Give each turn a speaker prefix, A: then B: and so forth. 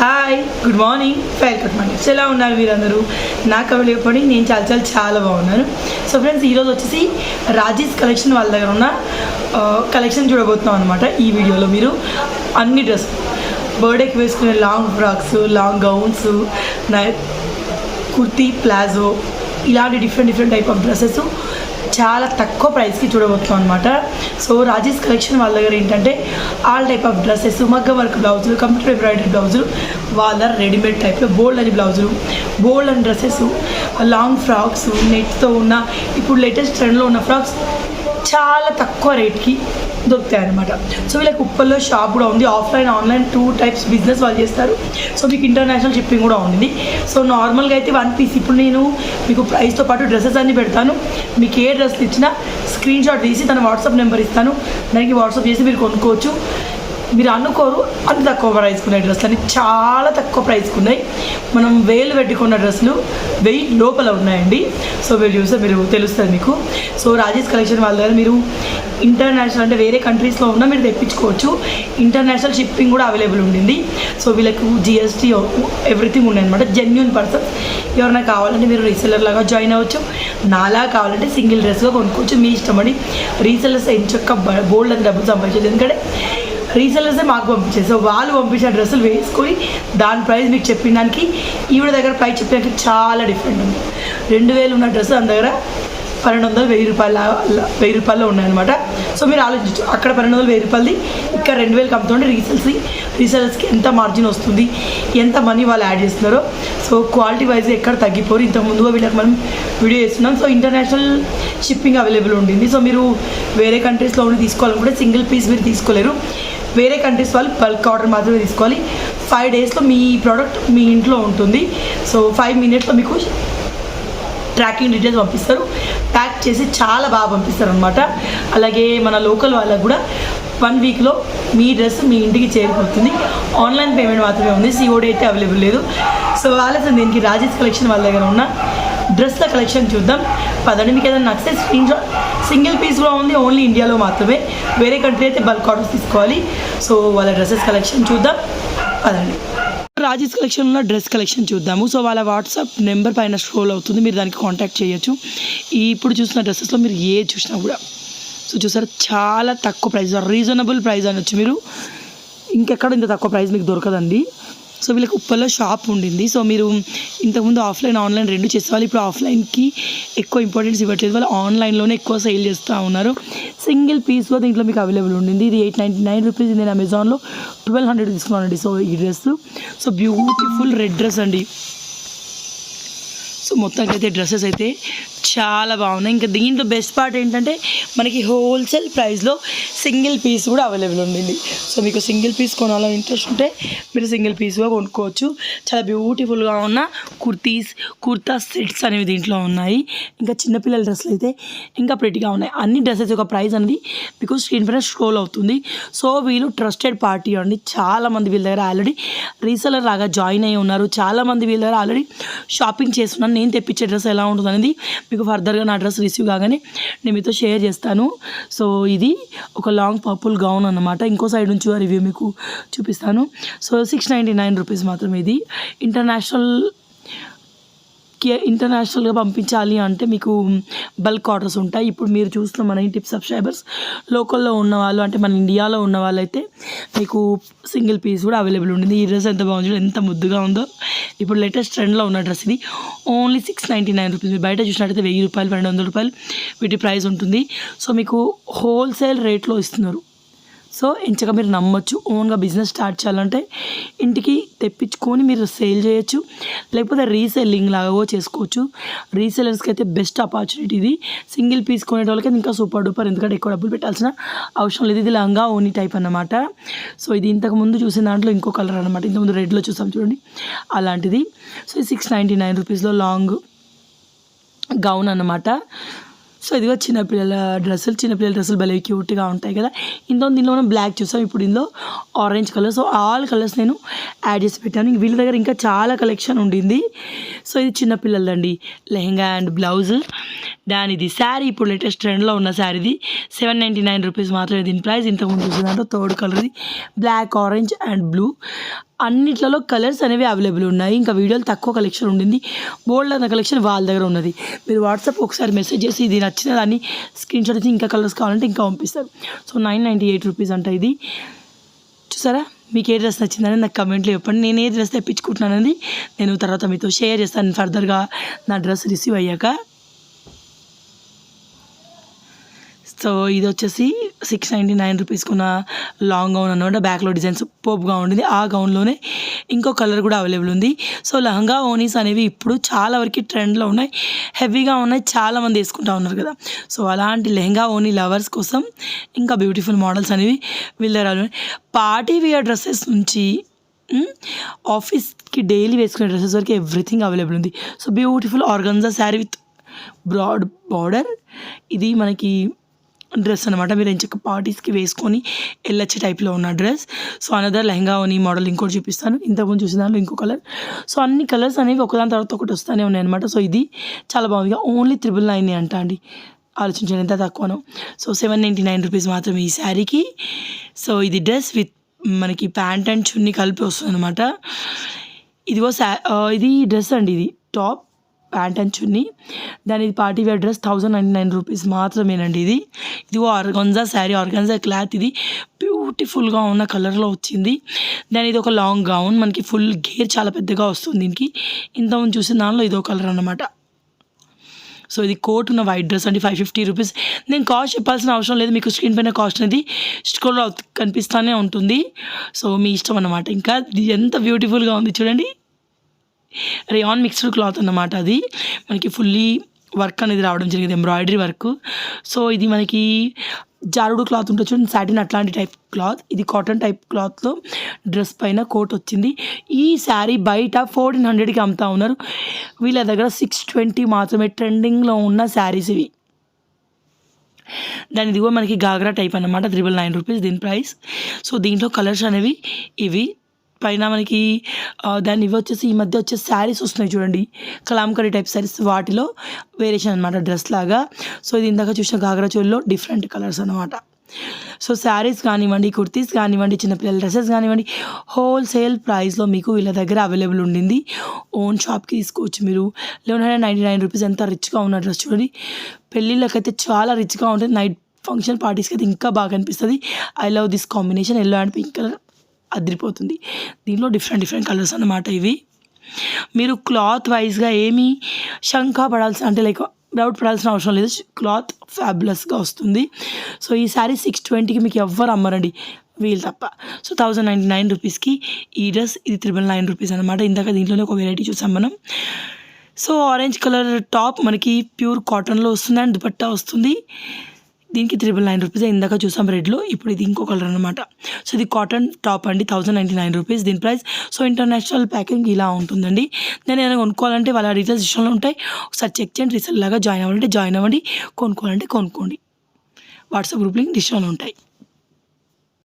A: Hi, good morning, welcome morning. So ఎలా ఉన్నారు మీరందరూ? నాకు అవైలబడి నేను చాలా బాగున్నాను. సో ఫ్రెండ్స్, ఈరోజు వచ్చేసి రాజీస్ కలెక్షన్ వాళ్ళ దగ్గర ఉన్న కలెక్షన్ చూడబోతున్నాం అనమాట. ఈ వీడియోలో మీరు అన్ని డ్రెస్, బర్త్డేకి వేసుకునే long frocks, long gowns, kurti, palazzo, ఇలాంటి డిఫరెంట్ టైప్ ఆఫ్ డ్రెస్సెస్ చాలా తక్కువ ప్రైస్కి చూడబోతున్నాం అనమాట. సో రాజీస్ కలెక్షన్ వాళ్ళ దగ్గర ఏంటంటే ఆల్ టైప్ ఆఫ్ డ్రెస్సెస్, మగ్గ వర్క్ బ్లౌజులు, కంప్యూటర్ ఎంబ్రాయిడరీ బ్లౌజులు, వాళ్ళ రెడీమేడ్ టైప్లో బోల్డ్ అని బ్లౌజులు, బోల్డ్ అని డ్రెస్సెస్, లాంగ్ ఫ్రాక్స్, నెట్తో ఉన్న ఇప్పుడు లేటెస్ట్ ట్రెండ్లో ఉన్న ఫ్రాక్స్ చాలా తక్కువ రేట్కి దొరుకుతాయి అనమాట. సో వీళ్ళకి ఉప్పల్లో షాప్ కూడా ఉంది. ఆఫ్లైన్, ఆన్లైన్ 2 టైప్స్ బిజినెస్ వాళ్ళు చేస్తారు. సో మీకు ఇంటర్నేషనల్ షిప్పింగ్ కూడా ఉంది. సో నార్మల్గా అయితే 1 పీస్, ఇప్పుడు నేను మీకు ప్రైస్తో పాటు డ్రెస్సెస్ అన్నీ పెడతాను. మీకు ఏ డ్రెస్లు ఇచ్చినా స్క్రీన్ షాట్ తీసి తన వాట్సాప్ నెంబర్ ఇస్తాను, దానికి వాట్సాప్ చేసి మీరు కొనుక్కోవచ్చు. మీరు అనుకోరు అంత తక్కువ ప్రైస్కి ఉన్నాయి డ్రెస్సులు అని, చాలా తక్కువ ప్రైస్కి ఉన్నాయి. మనం 1000 పెట్టుకున్న డ్రెస్సులు 1000 లోపల ఉన్నాయండి. సో మీరు చూస్తే మీరు తెలుస్తుంది మీకు. సో రాజీస్ కలెక్షన్ వాళ్ళ దగ్గర మీరు ఇంటర్నేషనల్ అంటే వేరే కంట్రీస్లో ఉన్నా మీరు తెప్పించుకోవచ్చు. ఇంటర్నేషనల్ షిప్పింగ్ కూడా అవైలబుల్ ఉండింది. సో వీళ్ళకు GST ఎవ్రీథింగ్ ఉన్నాయన్నమాట. జెన్యూన్ పర్సన్స్ ఎవరైనా కావాలంటే మీరు రీసెల్లర్ లాగా జాయిన్ అవ్వచ్చు. నాలా కావాలంటే సింగిల్ డ్రెస్గా కొనుక్కోవచ్చు, మీ ఇష్టం అండి. రీసెల్లర్స్ ఎంచక్క బోల్డ్ అని డబ్బులు సంపాదించలేదు, ఎందుకంటే రీసెల్లర్సే మాకు పంపించారు. సో వాళ్ళు పంపించిన డ్రెస్సులు వేసుకొని దాని ప్రైస్ మీకు చెప్పిన దానికి ఈవిడ దగ్గర ప్రైస్ చెప్పడానికి చాలా డిఫరెంట్ ఉంది. 2000 ఉన్న డ్రెస్సు దాని దగ్గర 1200, 1000 రూపాయల్లో ఉన్నాయన్నమాట. సో మీరు ఆలోచించు, అక్కడ 1200, 1000 రూపాయలది, ఇక్కడ 2000 అమ్ముతుంటే రీసెల్లర్స్కి ఎంత మార్జిన్ వస్తుంది, ఎంత మనీ వాళ్ళు యాడ్ చేస్తున్నారో. సో క్వాలిటీ వైజ్ ఎక్కడ తగ్గిపోరు. ఇంతకు ముందుగా వీళ్ళకి మనం వీడియో చేస్తున్నాం. సో ఇంటర్నేషనల్ షిప్పింగ్ అవైలబుల్ ఉంటుంది. సో మీరు వేరే కంట్రీస్లో ఉండి తీసుకోవాలనుకుంటే సింగిల్ పీస్ మీరు తీసుకోలేరు. వేరే కంట్రీస్ వాళ్ళు బల్క్ ఆర్డర్ మాత్రమే తీసుకోవాలి. 5 డేస్లో మీ ప్రోడక్ట్ మీ ఇంట్లో ఉంటుంది. సో 5 మినిట్స్లో మీకు ట్రాకింగ్ డీటెయిల్స్ పంపిస్తారు. ప్యాక్ చేసి చాలా బాగా పంపిస్తారు అనమాట. అలాగే మన లోకల్ వాళ్ళకు కూడా 1 వీక్లో మీ డ్రెస్ మీ ఇంటికి చేరిపోతుంది. ఆన్లైన్ పేమెంట్ మాత్రమే ఉంది, COD అయితే అవైలబుల్ లేదు. సో ఆలస్యం దీనికి రాజీస్ కలెక్షన్ వాళ్ళ దగ్గర ఉన్న డ్రెస్ల కలెక్షన్ చూద్దాం పదండి. మీకు ఏదైనా నచ్చితే స్క్రీన్ షాట్, సింగిల్ పీస్ కూడా ఉంది, ఓన్లీ ఇండియాలో మాత్రమే. వేరే కంట్రీ అయితే బల్క్ ఆర్డర్స్ తీసుకోవాలి. సో వాళ్ళ డ్రెస్సెస్ కలెక్షన్ చూద్దాం పదండి. రాజీస్ కలెక్షన్ ఉన్న డ్రెస్ కలెక్షన్ చూద్దాము. సో వాళ్ళ వాట్సాప్ నెంబర్ పైన స్క్రోల్ అవుతుంది, మీరు దానికి కాంటాక్ట్ చేయొచ్చు. ఇప్పుడు చూసిన డ్రెస్సెస్లో మీరు ఏ చూసినా కూడా సో చూసారు, చాలా తక్కువ ప్రైస్, రీజనబుల్ ప్రైస్ అనొచ్చు. మీరు ఇంకెక్కడ ఇంత తక్కువ ప్రైస్ మీకు దొరకదండి. సో వీళ్ళకి ఉప్పల్లో షాప్ ఉండింది. సో మీరు ఇంతకుముందు ఆఫ్లైన్, ఆన్లైన్ 2 చేసేవాళ్ళు. ఇప్పుడు ఆఫ్లైన్కి ఎక్కువ ఇంపార్టెన్స్ ఇవ్వట్లేదు, వాళ్ళు ఆన్లైన్లోనే ఎక్కువ సేల్ చేస్తూ ఉన్నారు. సింగిల్ పీస్ కూడా దీంట్లో మీకు అవైలబుల్ ఉండింది. ఇది 899 రూపీస్. నేను అమెజాన్లో 1200 తీసుకున్నానండి. సో ఈ dress, so beautiful red dress అండి. సో మొత్తానికి అయితే డ్రెస్సెస్ అయితే చాలా బాగున్నాయి. ఇంకా దీంట్లో బెస్ట్ పార్ట్ ఏంటంటే మనకి హోల్సేల్ ప్రైస్లో సింగిల్ పీస్ కూడా అవైలబుల్ ఉండింది. సో మీకు సింగిల్ పీస్ కొనాలని ఇంట్రెస్ట్ ఉంటే మీరు సింగిల్ పీస్గా కొనుక్కోవచ్చు. చాలా బ్యూటిఫుల్గా ఉన్న కుర్తా సెట్స్ అనేవి దీంట్లో ఉన్నాయి. ఇంకా చిన్నపిల్లల డ్రెస్సులు అయితే ఇంకా ప్రెట్టిగా ఉన్నాయి. అన్ని డ్రెస్సెస్ యొక్క ప్రైస్ అనేది మీకు స్క్రీన్ పైన స్క్రోల్ అవుతుంది. సో వీళ్ళు ట్రస్టెడ్ పార్టీ అండి. చాలామంది వీళ్ళ దగ్గర ఆల్రెడీ రీసెలర్ లాగా జాయిన్ అయ్యి ఉన్నారు. చాలామంది వీళ్ళ దగ్గర ఆల్రెడీ షాపింగ్ చేస్తున్నాను. నేను తెప్పించే డ్రెస్ ఎలా ఉంటుంది అనేది మీకు ఫర్దర్గా నా డ్రెస్ రిసీవ్ కాగానే నేను మీతో షేర్ చేస్తాను. సో ఇది ఒక లాంగ్ పర్పుల్ గౌన్ అన్నమాట. ఇంకో సైడ్ నుంచి రివ్యూ మీకు చూపిస్తాను. సో 699 రూపీస్ మాత్రమే. ఇది ఇంటర్నేషనల్గా పంపించాలి అంటే మీకు బల్క్ ఆర్డర్స్ ఉంటాయి. ఇప్పుడు మీరు చూస్తున్న మన టిప్ సబ్స్క్రైబర్స్ లోకల్లో ఉన్న వాళ్ళు, అంటే మన ఇండియాలో ఉన్న వాళ్ళైతే మీకు సింగిల్ పీస్ కూడా అవైలబుల్ ఉంటుంది. ఈ డ్రెస్ ఎంత బాగుంది, ఎంత ముద్దుగా ఉందో. ఇప్పుడు లేటెస్ట్ ట్రెండ్లో ఉన్న డ్రెస్ ఇది. Only 699 rupees. మీరు బయట చూసినట్టయితే 1000 రూపాయలు, 1200 రూపాయలు వీటి ప్రైస్ ఉంటుంది. సో మీకు హోల్సేల్ రేట్లో ఇస్తున్నారు. సో ఎంచగా మీరు నమ్మొచ్చు. ఓన్గా బిజినెస్ స్టార్ట్ చేయాలంటే ఇంటికి తెప్పించుకొని మీరు సేల్ చేయొచ్చు, లేకపోతే రీసెల్లింగ్ లాగా చేసుకోవచ్చు. రీసెలర్స్కి అయితే బెస్ట్ ఆపర్చునిటీ ఇది. సింగిల్ పీస్ కొనేటోళ్ళకి ఇంకా సూపర్ డూపర్, ఎందుకంటే ఎక్కువ డబ్బులు పెట్టాల్సిన అవసరం లేదు. ఇది లంగా ఓనీ టైప్ అన్నమాట. సో ఇది ఇంతకుముందు చూసిన దాంట్లో ఇంకో కలర్ అనమాట. ఇంతకుముందు రెడ్లో చూసాం చూడండి, అలాంటిది. సో 699 రూపీస్లో లాంగ్ గౌన్ అన్నమాట. సో ఇదిగో చిన్నపిల్లల డ్రెస్సులు భలే క్యూట్గా ఉంటాయి కదా. దీనిలో మనం బ్లాక్ చూసాం, ఇప్పుడు ఇందులో orange colour. So all colours నేను యాడ్ చేసి పెట్టాను. వీళ్ళ దగ్గర ఇంకా చాలా కలెక్షన్ ఉండింది. సో ఇది చిన్నపిల్లలదండి, లెహెంగా అండ్ బ్లౌజ్. దానిది శారీ ఇప్పుడు లేటెస్ట్ ట్రెండ్లో ఉన్న శారీది 799 రూపీస్ మాత్రమే దీని ప్రైస్. ఇంతకుముందు చూసిందంటే థర్డ్ కలర్ది బ్లాక్, ఆరెంజ్ అండ్ బ్లూ. అన్నిట్లలో కలర్స్ అనేవి అవైలబుల్ ఉన్నాయి. ఇంకా వీడియోలు తక్కువ కలెక్షన్ ఉండింది, బోల్డ్ అన్న కలెక్షన్ వాళ్ళ దగ్గర ఉన్నది. మీరు వాట్సాప్ ఒకసారి మెసేజ్ చేసి ఇది నచ్చిన దాన్ని స్క్రీన్ షాట్ ఇచ్చి ఇంకా కలర్స్ కావాలంటే ఇంకా పంపిస్తారు. సో 998 రూపీస్ అంట ఇది. చూసారా, మీకు ఏ డ్రెస్ నచ్చిందని నాకు కమెంట్లో చెప్పండి. నేను ఏ డ్రెస్ తెప్పించుకుంటున్నానని నేను తర్వాత మీతో షేర్ చేస్తాను ఫర్దర్గా నా డ్రెస్ రిసీవ్ అయ్యాక. సో ఇది వచ్చేసి 699 రూపీస్కి ఉన్న లాంగ్ గౌన్ అనమాట. బ్యాక్లో డిజైన్ సూపర్గా ఉండింది. ఆ గౌన్లోనే ఇంకో కలర్ కూడా అవైలబుల్ ఉంది. సో లెహంగా ఓనీస్ అనేవి ఇప్పుడు చాలా వరకు ట్రెండ్లో ఉన్నాయి, హెవీగా ఉన్నాయి, చాలామంది వేసుకుంటూ ఉన్నారు కదా. సో అలాంటి లెహంగా ఓనీ లవర్స్ కోసం ఇంకా బ్యూటిఫుల్ మోడల్స్ అనేవి వీళ్ళ దగ్గర. పార్టీ వేర్ డ్రెస్సెస్ నుంచి ఆఫీస్కి డైలీ వేసుకునే డ్రెస్సెస్ వరకు ఎవ్రీథింగ్ అవైలబుల్ ఉంది. So beautiful organza sari with broad border. ఇది మనకి డ్రెస్ అనమాట. మీరు ఎంచక్క పార్టీస్కి వేసుకొని వెళ్ళొచ్చే టైప్లో ఉన్న డ్రెస్. సో అనదర్ లెహంగా ఓనీ మోడల్ ఇంకోటి చూపిస్తాను. ఇంతకుముందు చూసిన దాంట్లో ఇంకో కలర్. సో అన్ని కలర్స్ అనేవి ఒకదాని తర్వాత ఒకటి వస్తూనే ఉన్నాయి అనమాట. సో ఇది చాలా బాగుంది. ఓన్లీ 999 అంట అండి, ఆలోచించండి ఎంత తక్కువనో. సో 799 రూపీస్ మాత్రమే ఈ శారీకి. సో ఇది డ్రెస్ విత్ మనకి ప్యాంట్ అండ్ చున్నీ కలిపి వస్తుంది అనమాట. ఇదిగో ఇది డ్రెస్ అండి, ఇది టాప్, ప్యాంట్ అండ్ చున్నీ. దాని ఇది పార్టీ వేర్ డ్రెస్ 1099 రూపీస్ మాత్రమేనండి ఇది. ఇదిగో ఆర్గన్జా శారీ, ఆర్గన్జా క్లాత్. ఇది బ్యూటిఫుల్గా ఉన్న కలర్లో వచ్చింది. దాని ఇది ఒక లాంగ్ గౌన్, మనకి ఫుల్ గేర్ చాలా పెద్దగా వస్తుంది దీనికి. ఇంతకుముందు చూసిన దానిలో ఇదో కలర్ అన్నమాట. సో ఇది కోట్ ఉన్న వైట్ డ్రెస్ అండి, 550 రూపీస్. నేను కాస్ట్ చెప్పాల్సిన అవసరం లేదు, మీకు స్క్రీన్ పైన కాస్ట్ అనేది స్క్రోల్ కనిపిస్తూనే ఉంటుంది. సో మీ ఇష్టం అన్నమాట. ఇంకా ఇది ఎంత బ్యూటిఫుల్గా ఉంది చూడండి, రేయాన్ మిక్స్డ్ క్లాత్ అన్నమాట. అది మనకి ఫుల్లీ వర్క్ అనేది రావడం జరిగింది, ఎంబ్రాయిడరీ వర్క్. సో ఇది మనకి జారుడు క్లాత్ ఉంటుంది చూడండి, సాటిన్ అట్లాంటి టైప్ క్లాత్. ఇది కాటన్ టైప్ క్లాత్లో డ్రెస్ పైన కోట్ వచ్చింది. ఈ శారీ బయట 1400కి అమ్ముతా ఉన్నారు, వీళ్ళ దగ్గర 620 మాత్రమే. ట్రెండింగ్లో ఉన్న శారీస్ ఇవి. దాని ఇది కూడా మనకి గాగ్రా టైప్ అన్నమాట, 999 రూపీస్ దీని ప్రైస్. సో దీంట్లో కలర్స్ అనేవి ఇవి. పైన మనకి దాన్ని ఇవి వచ్చేసి ఈ మధ్య వచ్చే శారీస్ వస్తున్నాయి చూడండి, కలాంకరీ టైప్ శారీస్, వాటిలో వేరియేషన్ అనమాట డ్రెస్ లాగా. సో ఇది ఇందాక చూసిన గాగ్రా చోలీలో డిఫరెంట్ కలర్స్ అనమాట. సో శారీస్ కానివ్వండి, కుర్తీస్ కానివ్వండి, చిన్నపిల్లల డ్రెస్సెస్ కానివ్వండి, హోల్సేల్ ప్రైస్లో మీకు వీళ్ళ దగ్గర అవైలబుల్ ఉండింది. ఓన్ షాప్కి తీసుకోవచ్చు మీరు. 1199 రూపీస్. ఎంత రిచ్గా ఉన్న డ్రెస్ చూడండి, పెళ్ళిళ్ళకైతే చాలా రిచ్గా ఉంటుంది, నైట్ ఫంక్షన్ పార్టీస్కి అయితే ఇంకా బాగా అనిపిస్తుంది. I love this combination, yellow and pink colour అదిరిపోతుంది. దీనిలో డిఫరెంట్ కలర్స్ అన్నమాట ఇవి. మీరు క్లాత్ వైజ్గా ఏమీ శంకా పడాల్సిన అంటే లైక్ డౌట్ పడాల్సిన అవసరం లేదు, క్లాత్ ఫ్యాబులస్గా వస్తుంది. సో ఈ శారీ 620కి మీకు ఎవ్వరు అమ్మరండి, వీళ్ళు తప్ప. సో 1099 రూపీస్కి ఈ డ్రెస్. ఇది 999 రూపీస్ అనమాట. ఇందాక దీంట్లోనే ఒక వెరైటీ చూసాం మనం. సో ఆరెంజ్ కలర్ టాప్ మనకి ప్యూర్ కాటన్లో వస్తుంది అండ్ దుపట్టా వస్తుంది. దీనికి 999 రూపీస్. ఇందాక చూసాం రెడ్లో, ఇప్పుడు ఇది ఇంకో కలర్ అనమాట. సో ఇది కాటన్ టాప్ అండి, 1099 రూపీస్ దీని ప్రైస్. సో ఇంటర్నేషనల్ ప్యాకింగ్ ఇలా ఉంటుందండి. నేను ఏదైనా కొనుక్కోవాలంటే వాళ్ళ డీటెయిల్స్ ఇష్యూలో ఉంటాయి, ఒకసారి చెక్ చేయండి. రీసెల్ లాగా జాయిన్ అవ్వాలంటే జాయిన్ అవ్వండి, కొనుక్కోవాలంటే కొనుక్కోండి. వాట్సాప్ గ్రూప్ లింక్ డిస్ట్రిక్ట్లో ఉంటాయి.